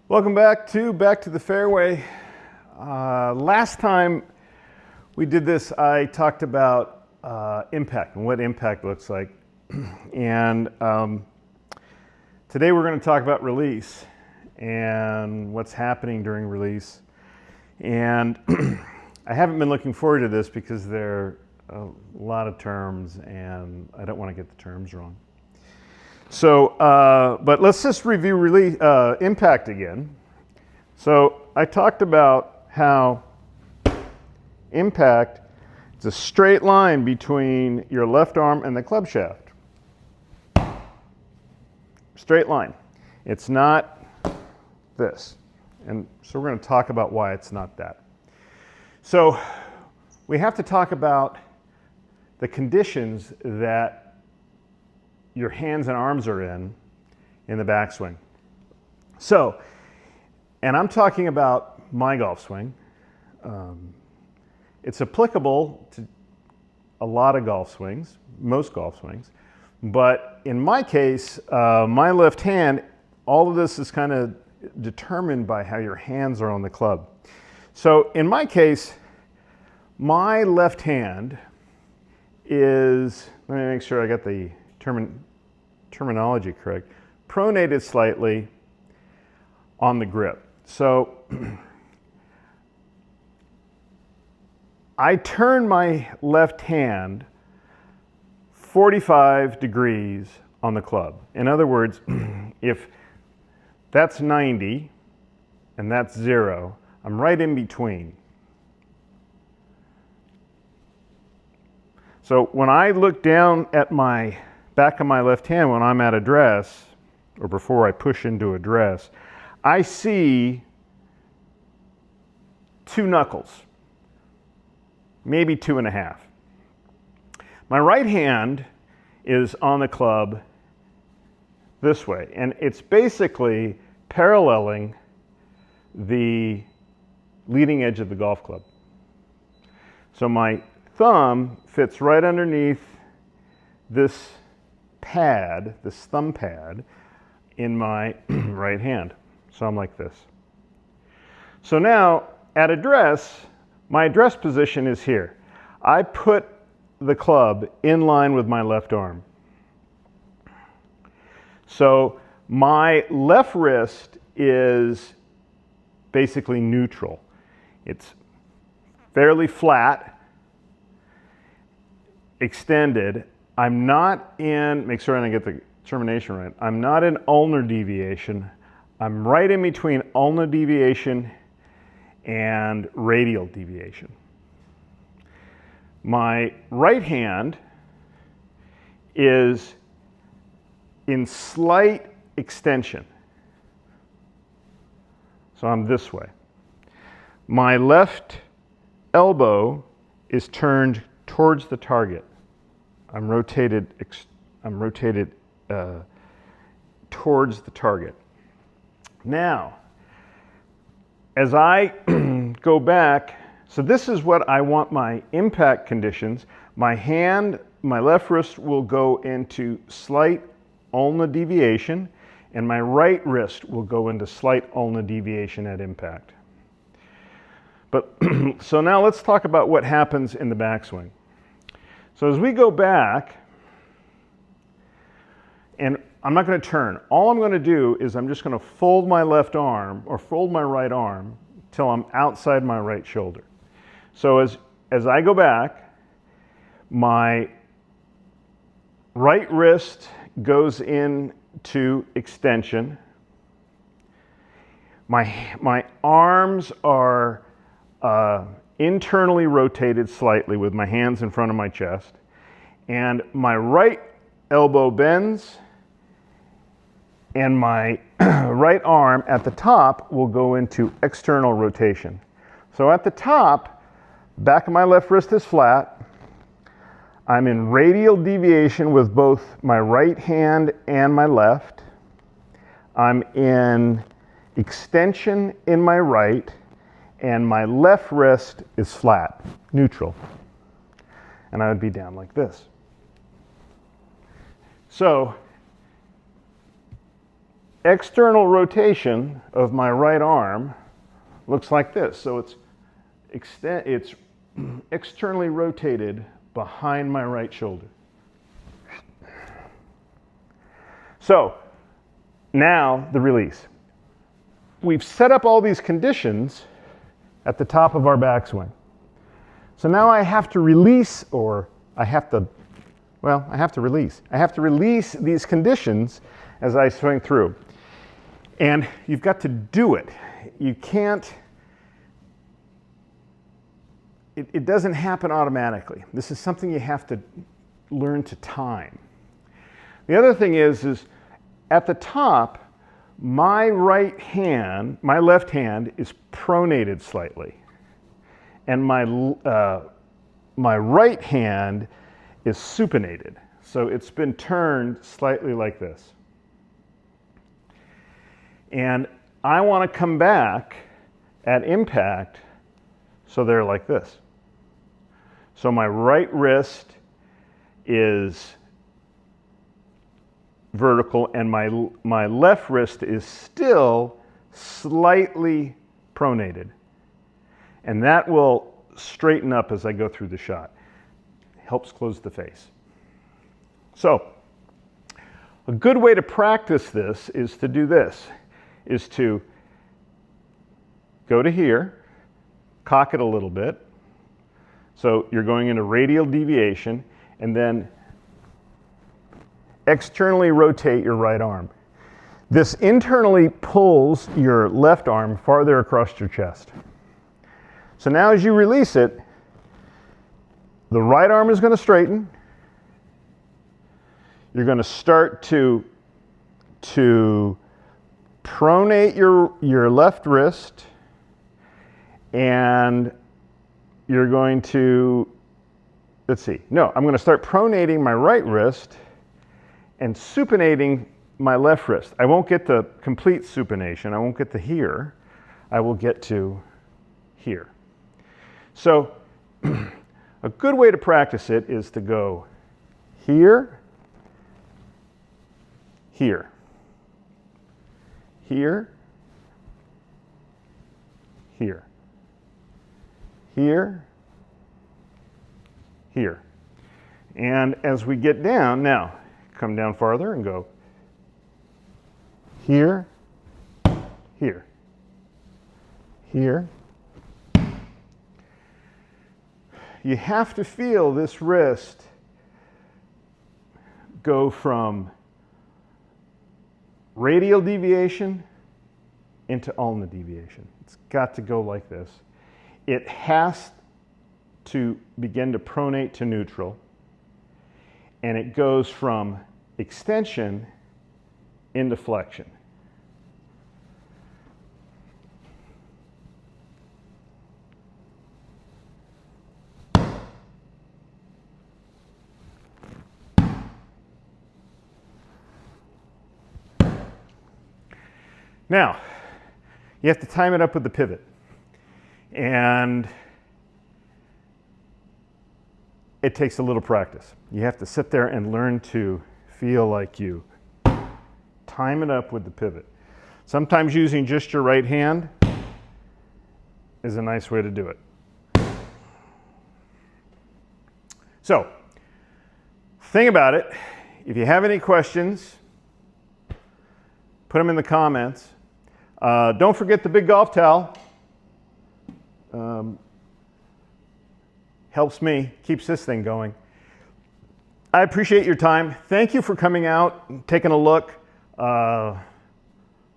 Welcome back to the Fairway. Last time we did this, I talked about impact and what impact looks like. And today we're going to talk about release and what's happening during release. And I haven't been looking forward to this because there are a lot of terms and I don't want to get the terms wrong. So, but let's just review impact again. So I talked about how impact is a straight line between your left arm and the club shaft. Straight line. It's not this. And so we're going to talk about why it's not that. So we have to talk about the conditions that your hands and arms are in the backswing. So, and I'm talking about my golf swing. It's applicable to a lot of golf swings, most golf swings. But in my case, my left hand, all of this is kind of determined by how your hands are on the club. So in my case, my left hand is, let me make sure I got the terminology correct, pronated slightly on the grip. So I turn my left hand 45 degrees on the club. In other words, if that's 90 and that's 0, I'm right in between. So when I look down at my back of my left hand when I'm at address, or before I push into address, I see 2 knuckles, maybe 2.5. My right hand is on the club this way, and it's basically paralleling the leading edge of the golf club. So my thumb fits right underneath this pad, this thumb pad, in my right hand. So I'm like this. So now at address, my address position is here. I put the club in line with my left arm. So my left wrist is basically neutral. It's fairly flat, extended. I'm not in, make sure I get the termination right, I'm not in ulnar deviation. I'm right in between ulnar deviation and radial deviation. My right hand is in slight extension. So I'm this way. My left elbow is turned towards the target. I'm rotated towards the target. Now, as I go back, so this is what I want my impact conditions. My hand, my left wrist will go into slight ulnar deviation, and my right wrist will go into slight ulnar deviation at impact. But so now let's talk about what happens in the backswing. So as we go back, and I'm not going to turn. All I'm going to do is I'm just going to fold my left arm or fold my right arm till I'm outside my right shoulder. So as I go back, my right wrist goes into extension. My arms are internally rotated slightly with my hands in front of my chest, and my right elbow bends, and my right arm at the top will go into external rotation. So at the top, back of my left wrist is flat. I'm in radial deviation with both my right hand and my left. I'm in extension in my right, and my left wrist is flat, neutral. And I would be down like this. So external rotation of my right arm looks like this. So it's externally rotated behind my right shoulder. So now the release. We've set up all these conditions at the top of our backswing. So now I have to release, or I have to release. I have to release these conditions as I swing through. And you've got to do it. You can't, it doesn't happen automatically. This is something you have to learn to time. The other thing is at the top, my left hand is pronated slightly. And my right hand is supinated. So it's been turned slightly like this. And I want to come back at impact so they're like this. So my right wrist is vertical and my left wrist is still slightly pronated. And that will straighten up as I go through the shot. Helps close the face. So a good way to practice this is to do this, is to go to here, cock it a little bit. So you're going into radial deviation, and then externally rotate your right arm. This internally pulls your left arm farther across your chest. So now as you release it, the right arm is going to straighten. You're going to start to pronate your left wrist, and you're going to, I'm going to start pronating my right wrist and supinating my left wrist. I won't get the complete supination. I won't get to here. I will get to here. So a good way to practice it is to go here, here, here, here, here, here. And as we get down, now come down farther and go here, here, here. You have to feel this wrist go from radial deviation into ulna deviation. It's got to go like this. It has to begin to pronate to neutral, and it goes from extension into flexion. Now, you have to time it up with the pivot. And it takes a little practice. You have to sit there and learn to feel like you time it up with the pivot. Sometimes using just your right hand is a nice way to do it. So, think about it. If you have any questions, put them in the comments. Don't forget the big golf towel. Helps me, keeps this thing going. I appreciate your time. Thank you for coming out and taking a look.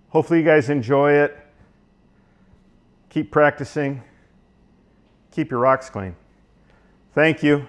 Hopefully you guys enjoy it. Keep practicing. Keep your rocks clean. Thank you.